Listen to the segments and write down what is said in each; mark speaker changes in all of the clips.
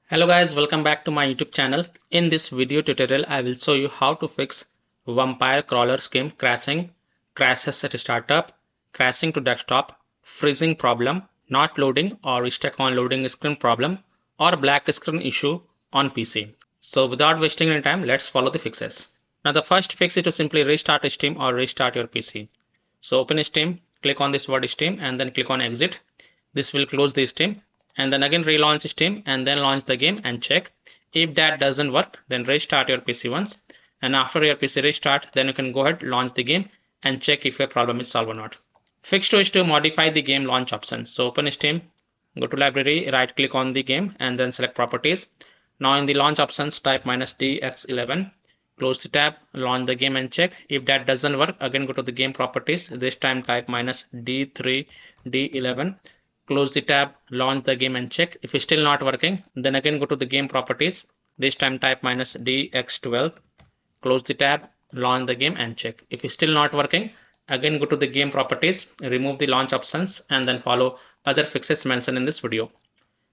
Speaker 1: Hello guys, welcome back to my YouTube channel. In this video tutorial, I will show you how to fix vampire crawler scheme crashing, crashes at startup, crashing to desktop, freezing problem, not loading or stuck on loading screen problem, or black screen issue on PC. So without wasting any time, let's follow the fixes. Now the first fix is to simply restart Steam or restart your PC. So open Steam, click on this word Steam and then click on exit. This will close the Steam and then again relaunch Steam and then launch the game and check. If that doesn't work, then restart your PC once, and after your PC restart, then you can go ahead, launch the game and check if your problem is solved or not. Fix to is to modify the game launch options. So open Steam, go to library, right click on the game and then select properties. Now in the launch options, type -dx11, close the tab, launch the game and check. If that doesn't work, again go to the game properties, this time type -d3d11, close the tab, launch the game and check. If it's still not working, then again go to the game properties, this time type -dx12, close the tab, launch the game and check. If it's still not working, again go to the game properties, remove the launch options and then follow other fixes mentioned in this video.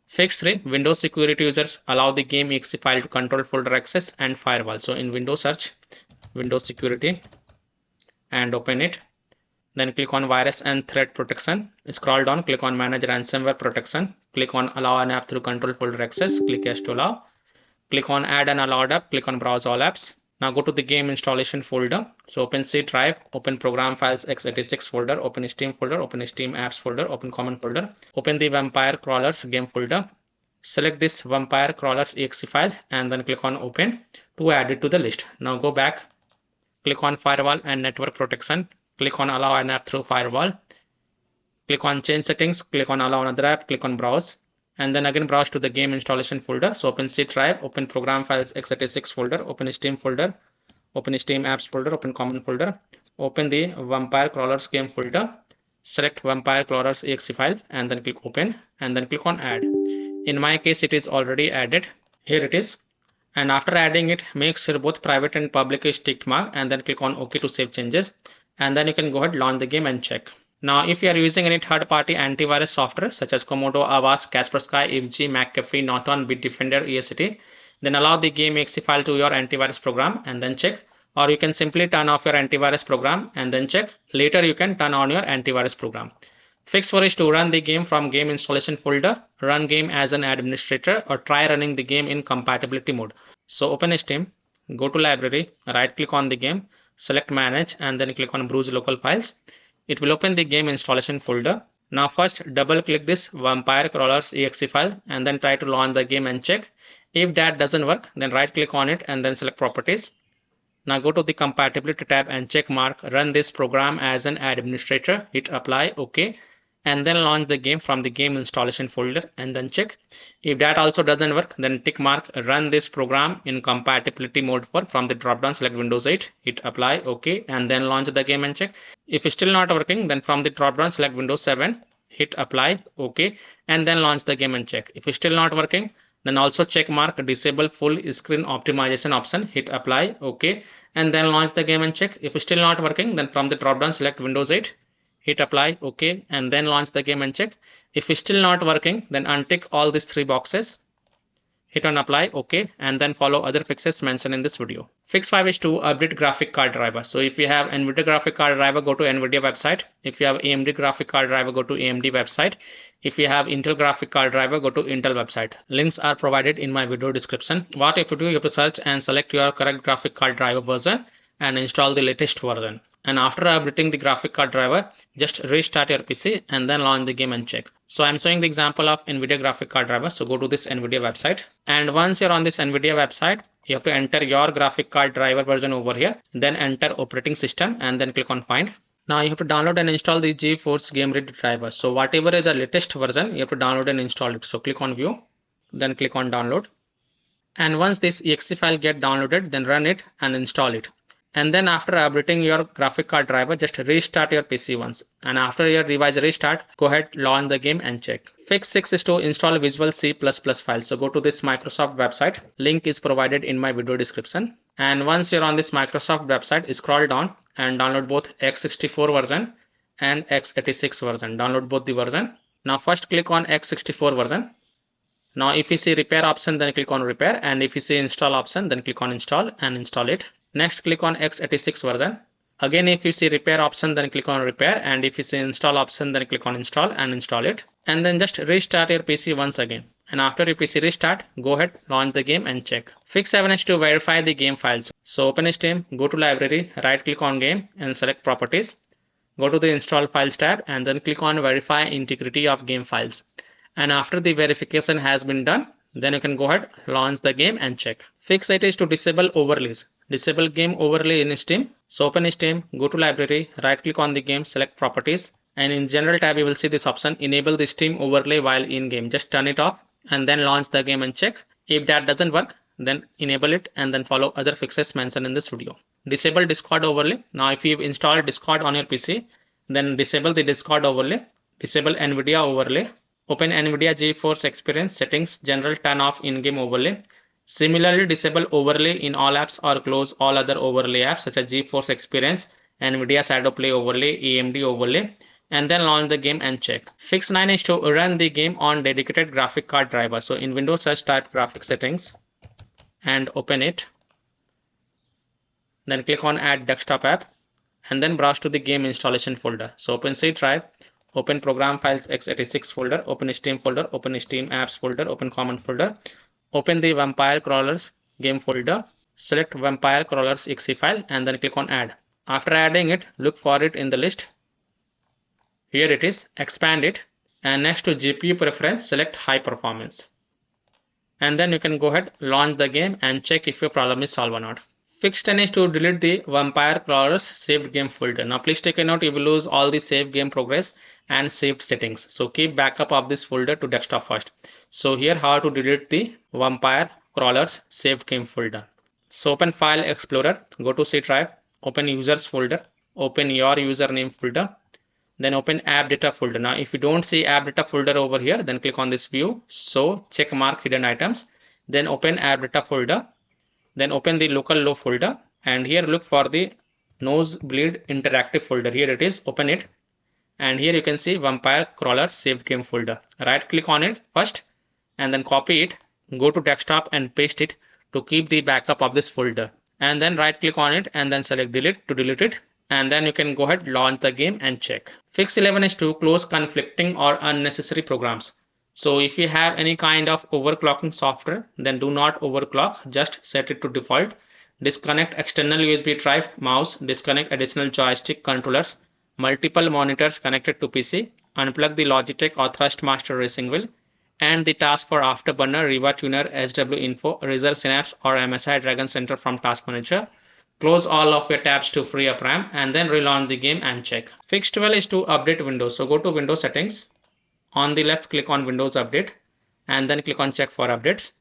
Speaker 1: Fix 3. Windows security users allow the game exe file to control folder access and firewall. So in Windows search Windows security and open it. Then click on virus and threat protection. Scroll down, click on manage ransomware protection. Click on allow an app through control folder access. Click yes to allow. Click on add an allowed app. Click on browse all apps. Now go to the game installation folder. So open C drive, open program files x86 folder, open Steam folder, open Steam apps folder, open common folder, open the vampire crawlers game folder. Select this vampire crawlers exe file and then click on open to add it to the list. Now go back, click on firewall and network protection. Click on allow an app through firewall. Click on change settings, click on allow another app, click on browse, and then again browse to the game installation folder. So open C drive, open program files x86 folder, open Steam folder, open Steam apps folder, open common folder, open the vampire crawlers game folder, select vampire crawlers exe file and then click open and then click on add. In my case, it is already added. Here it is. And after adding it, make sure both private and public is ticked mark and then click on OK to save changes. And then you can go ahead, launch the game and check. Now, if you are using any third-party antivirus software such as Komodo, Avast, Kaspersky, FG, McAfee, Norton, Bitdefender, EST, then allow the game exe file to your antivirus program and then check. Or you can simply turn off your antivirus program and then check. Later, you can turn on your antivirus program. Fix 4 is to run the game from game installation folder, run game as an administrator, or try running the game in compatibility mode. So open Steam, go to library, right click on the game, select manage and then click on browse local files. It will open the game installation folder. Now first double click this vampire crawlers exe file and then try to launch the game and check. If that doesn't work, then right click on it and then select properties. Now go to the compatibility tab and check mark run this program as an administrator, hit apply, OK, and then launch the game from the game installation folder and then check. If that also doesn't work, then tick mark run this program in compatibility mode for from the drop down select Windows 8, hit apply, OK, and then launch the game and check. If it's still not working, then from the drop down select Windows 7, hit apply, OK, and then launch the game and check. If it's still not working, then also check mark disable full screen optimization option, hit apply, OK, and then launch the game and check. If it's still not working, then from the drop down select Windows 8, hit apply, OK, and then launch the game and check. If it's still not working, then untick all these 3 boxes, hit on apply, OK, and then follow other fixes mentioned in this video. Fix 5 is to update graphic card driver. So if you have NVIDIA graphic card driver, go to NVIDIA website. If you have AMD graphic card driver, go to AMD website. If you have Intel graphic card driver, go to Intel website. Links are provided in my video description. What you have to do, you have to search and select your correct graphic card driver version and install the latest version. And after updating the graphic card driver, just restart your PC and then launch the game and check. So I'm showing the example of NVIDIA graphic card driver. So go to this NVIDIA website. And once you're on this NVIDIA website, you have to enter your graphic card driver version over here. Then enter operating system and then click on find. Now you have to download and install the GeForce Game Ready driver. So whatever is the latest version, you have to download and install it. So click on view, then click on download. And once this exe file get downloaded, then run it and install it. And then after updating your graphic card driver, just restart your PC once. And after your device restart, go ahead, launch the game and check. Fix 6 is to install Visual C++ file. So go to this Microsoft website. Link is provided in my video description. And once you're on this Microsoft website, scroll down and download both x64 version and x86 version. Download both the version. Now first click on x64 version. Now if you see repair option, then click on repair, and if you see install option, then click on install and install it. Next click on x86 version. Again, if you see repair option, then click on repair, and if you see install option, then click on install and install it. And then just restart your PC once again. And after your PC restart, go ahead, launch the game and check. Fix 7 is to verify the game files. So open Steam, go to library, right click on game and select properties. Go to the install files tab and then click on verify integrity of game files. And after the verification has been done, then you can go ahead, launch the game and check. Fix 8 is to disable overlays. Disable game overlay in Steam. So open Steam, go to library, right click on the game, select properties, and in general tab you will see this option, enable the Steam overlay while in game. Just turn it off and then launch the game and check. If that doesn't work, then enable it and then follow other fixes mentioned in this video. Disable Discord overlay. Now if you've installed Discord on your PC, then disable the Discord overlay. Disable NVIDIA overlay. Open NVIDIA GeForce Experience settings, general, turn off in-game overlay. Similarly, disable overlay in all apps or close all other overlay apps such as GeForce Experience, NVIDIA Shadow Play overlay, AMD overlay, and then launch the game and check. Fix 9 is to run the game on dedicated graphic card driver. So in Windows search, type graphic settings and open it. Then click on add desktop app and then browse to the game installation folder. So open C drive. Open program files x86 folder, open Steam folder, open Steam apps folder, open common folder, open the Vampire Crawlers game folder, select Vampire Crawlers exe file and then click on add. After adding it, look for it in the list. Here it is, expand it, and next to GPU preference, select high performance. And then you can go ahead, launch the game and check if your problem is solved or not. Fix 10 is to delete the Vampire Crawlers saved game folder. Now please take a note, you will lose all the saved game progress and saved settings. So keep backup of this folder to desktop first. So here how to delete the Vampire Crawlers saved game folder. So open File Explorer, go to C drive, open Users folder, open your username folder, then open App Data folder. Now if you don't see App Data folder over here, then click on this view. So check mark hidden items, then open App Data folder. Then open the local low folder and here look for the Nosebleed interactive folder. Here it is, open it, and here you can see Vampire Crawler saved game folder. Right click on it first and then copy it, go to desktop and paste it to keep the backup of this folder, and then right click on it and then select delete to delete it, and then you can go ahead, launch the game and check. Fix 11 is to close conflicting or unnecessary programs. So if you have any kind of overclocking software, then do not overclock, just set it to default. Disconnect external USB drive, mouse, disconnect additional joystick controllers, multiple monitors connected to PC, unplug the Logitech or Thrustmaster racing wheel, and the task for Afterburner, Riva Tuner, SW Info, Razor Synapse or MSI Dragon Center from Task Manager. Close all of your tabs to free up RAM and then relaunch the game and check. Fix 12 is to update Windows. So go to Windows settings. On the left, click on Windows Update and then click on check for updates.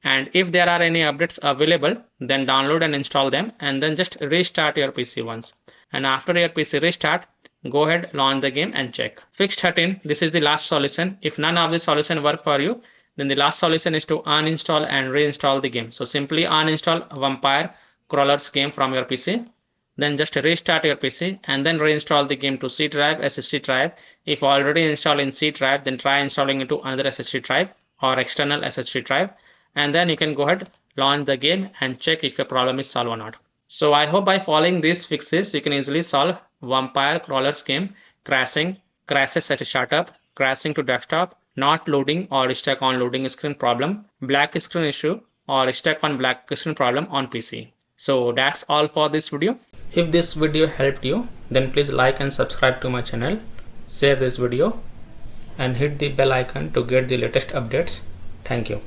Speaker 1: And if there are any updates available, then download and install them and then just restart your PC once. And after your PC restart, go ahead, launch the game and check. Fix 13, this is the last solution. If none of the solution work for you, then the last solution is to uninstall and reinstall the game. So simply uninstall Vampire Crawlers game from your PC. Then just restart your PC and then reinstall the game to C drive, SSD drive. If already installed in C drive, then try installing it to another SSD drive or external SSD drive. And then you can go ahead, launch the game and check if your problem is solved or not. So I hope by following these fixes, you can easily solve Vampire Crawlers game crashing, crashes at startup, crashing to desktop, not loading or stuck on loading screen problem, black screen issue or stuck on black screen problem on PC. So that's all for this video. If this video helped you, then please like and subscribe to my channel, share this video and hit the bell icon to get the latest updates. Thank you.